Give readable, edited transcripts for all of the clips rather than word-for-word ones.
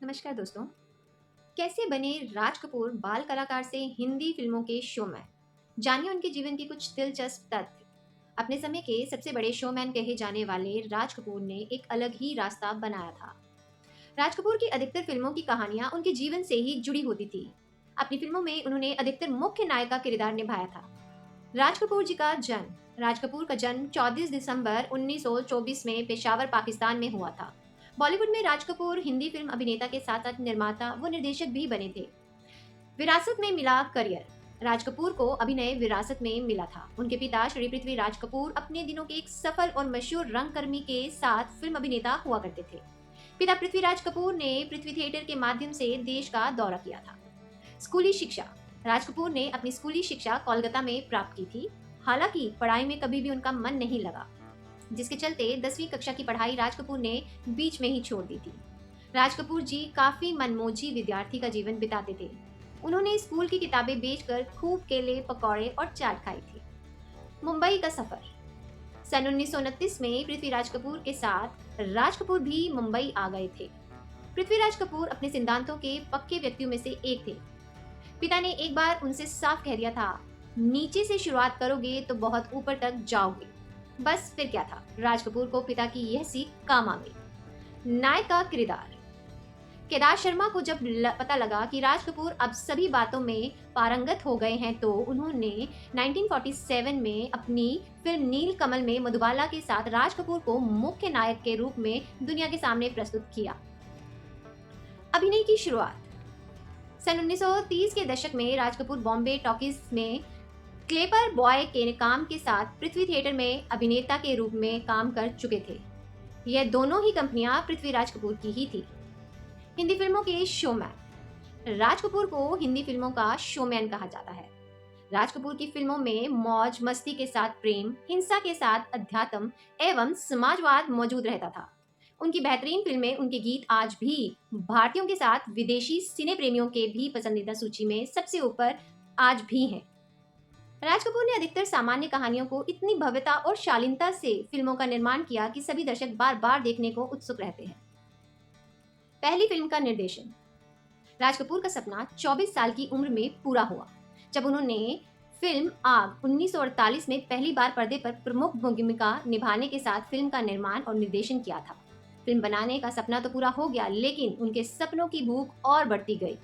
नमस्कार दोस्तों। कैसे बने राज कपूर बाल कलाकार से हिंदी फिल्मों के शोमैन? जानिए उनके जीवन के कुछ दिलचस्प तथ्य। अपने समय के सबसे बड़े शोमैन कहे जाने वाले राज कपूर ने एक अलग ही रास्ता बनाया था। राज कपूर की अधिकतर फिल्मों की कहानियां उनके जीवन से ही जुड़ी होती थी। अपनी फिल्मों में उन्होंने अधिकतर मुख्य नायक का किरदार निभाया था। राज कपूर जी का जन्म राज कपूर का जन्म 24 दिसंबर 1924 में पेशावर, पाकिस्तान में हुआ था। बॉलीवुड में राज कपूर हिंदी फिल्म अभिनेता के साथ साथ निर्माता व निर्देशक भी बने थे। विरासत में मिला करियर। राज कपूर को अभिनय विरासत में मिला था। उनके पिता श्री पृथ्वी राज कपूर अपने दिनों के एक सफल और मशहूर रंगकर्मी के साथ फिल्म अभिनेता हुआ करते थे। पिता पृथ्वीराज कपूर ने पृथ्वी थिएटर के माध्यम से देश का दौरा किया था। स्कूली शिक्षा। राज कपूर ने अपनी स्कूली शिक्षा कोलकाता में प्राप्त की थी। हालांकि पढ़ाई में कभी भी उनका मन नहीं लगा, जिसके चलते 10वीं कक्षा की पढ़ाई राज कपूर ने बीच में ही छोड़ दी थी। राज कपूर जी काफी मनमोजी विद्यार्थी का जीवन बिताते थे। उन्होंने स्कूल की किताबें बेचकर खूब केले, पकौड़े और चाट खाई थी। मुंबई का सफर। सन 1929 में पृथ्वीराज कपूर के साथ राज कपूर भी मुंबई आ गए थे। पृथ्वीराज कपूर अपने सिद्धांतों के पक्के व्यक्तियों में से एक थे। पिता ने एक बार उनसे साफ कह दिया था, नीचे से शुरुआत करोगे तो बहुत ऊपर तक जाओगे। बस फिर क्या था, राज कपूर को पिता की यह सीख काम आ गई। नायक का किरदार। केदार शर्मा को जब पता लगा कि राज कपूर अब सभी बातों में पारंगत हो गए हैं, तो उन्होंने 1947 में अपनी फिल्म नील कमल में मधुबाला के साथ राज कपूर को मुख्य नायक के रूप में दुनिया के सामने प्रस्तुत किया। अभिनय की शुरुआत। सन 1930 के दशक में राज कपूर बॉम्बे टॉकीज में क्लेपर बॉय के काम के साथ पृथ्वी थिएटर में अभिनेता के रूप में काम कर चुके थे। यह दोनों ही कंपनियां पृथ्वीराज कपूर की ही थी। हिंदी फिल्मों के शोमैन। राज कपूर को हिंदी फिल्मों का शोमैन कहा जाता है। राज कपूर की फिल्मों में मौज मस्ती के साथ प्रेम, हिंसा के साथ अध्यात्म एवं समाजवाद मौजूद रहता था। उनकी बेहतरीन फिल्में, उनके गीत आज भी भारतीयों के साथ विदेशी सिने प्रेमियों के भी पसंदीदा सूची में सबसे ऊपर आज भी हैं। राज कपूर ने अधिकतर सामान्य कहानियों को इतनी भव्यता और शालीनता से फिल्मों का निर्माण किया कि सभी दर्शक बार बार देखने को उत्सुक रहते हैं। पहली फिल्म का निर्देशन। राज कपूर का सपना 24 साल की उम्र में पूरा हुआ, जब उन्होंने फिल्म आग 1948 में पहली बार पर्दे पर प्रमुख भूमिका निभाने के साथ फिल्म का निर्माण और निर्देशन किया था। फिल्म बनाने का सपना तो पूरा हो गया, लेकिन उनके सपनों की भूख और बढ़ती गई।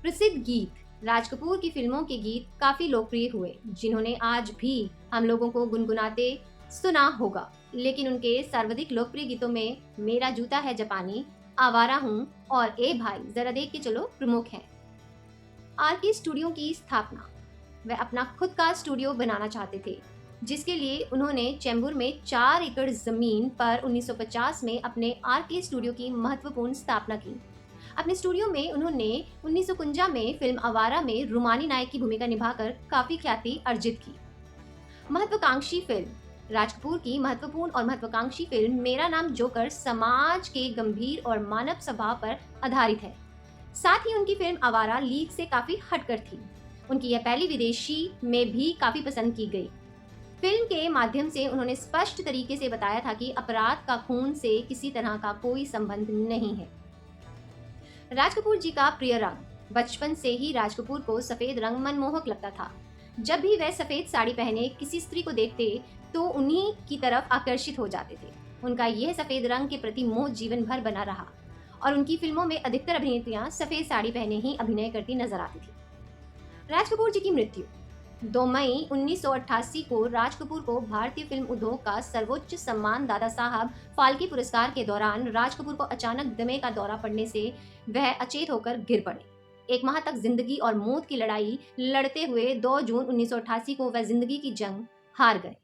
प्रसिद्ध गीत। राज कपूर की फिल्मों के गीत काफी लोकप्रिय हुए, जिन्होंने आज भी हम लोगों को गुनगुनाते सुना होगा। लेकिन उनके सर्वाधिक लोकप्रिय गीतों में मेरा जूता है जापानी, आवारा हूँ और ए भाई जरा देख के चलो प्रमुख हैं। आरके स्टूडियो की स्थापना। वह अपना खुद का स्टूडियो बनाना चाहते थे, जिसके लिए उन्होंने चेंबूर में 4 एकड़ जमीन पर 1950 में अपने आरके स्टूडियो की महत्वपूर्ण स्थापना की। अपने स्टूडियो में उन्होंने 1951 में फिल्म आवारा में रूमानी नायक की भूमिका निभाकर काफी ख्याति अर्जित की। महत्वाकांक्षी फिल्म। राज कपूर की महत्वपूर्ण और महत्वाकांक्षी फिल्म मेरा नाम जोकर समाज के गंभीर और मानव स्वभाव पर आधारित है। साथ ही उनकी फिल्म आवारा लीक से काफी हटकर थी। उनकी यह पहली विदेशी में भी काफी पसंद की गई। फिल्म के माध्यम से उन्होंने स्पष्ट तरीके से बताया था कि अपराध का खून से किसी तरह का कोई संबंध नहीं है। राज कपूर जी का प्रिय रंग। बचपन से ही राज कपूर को सफेद रंग मनमोहक लगता था। जब भी वह सफेद साड़ी पहने किसी स्त्री को देखते तो उन्हीं की तरफ आकर्षित हो जाते थे। उनका यह सफेद रंग के प्रति मोह जीवन भर बना रहा और उनकी फिल्मों में अधिकतर अभिनेत्रियां सफेद साड़ी पहने ही अभिनय करती नजर आती थी। राज कपूर जी की मृत्यु। 2 मई 1988 को राज कपूर को भारतीय फिल्म उद्योग का सर्वोच्च सम्मान दादा साहब फाल्के पुरस्कार के दौरान राज कपूर को अचानक दमे का दौरा पड़ने से वह अचेत होकर गिर पड़े। 1 माह तक जिंदगी और मौत की लड़ाई लड़ते हुए 2 जून 1988 को वह जिंदगी की जंग हार गए।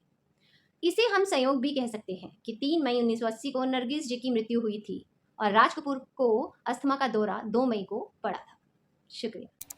इसे हम संयोग भी कह सकते हैं कि 3 मई 1980 को नरगिस जी की मृत्यु हुई थी और राज कपूर को अस्थमा का दौरा 2 मई को पड़ा था। शुक्रिया।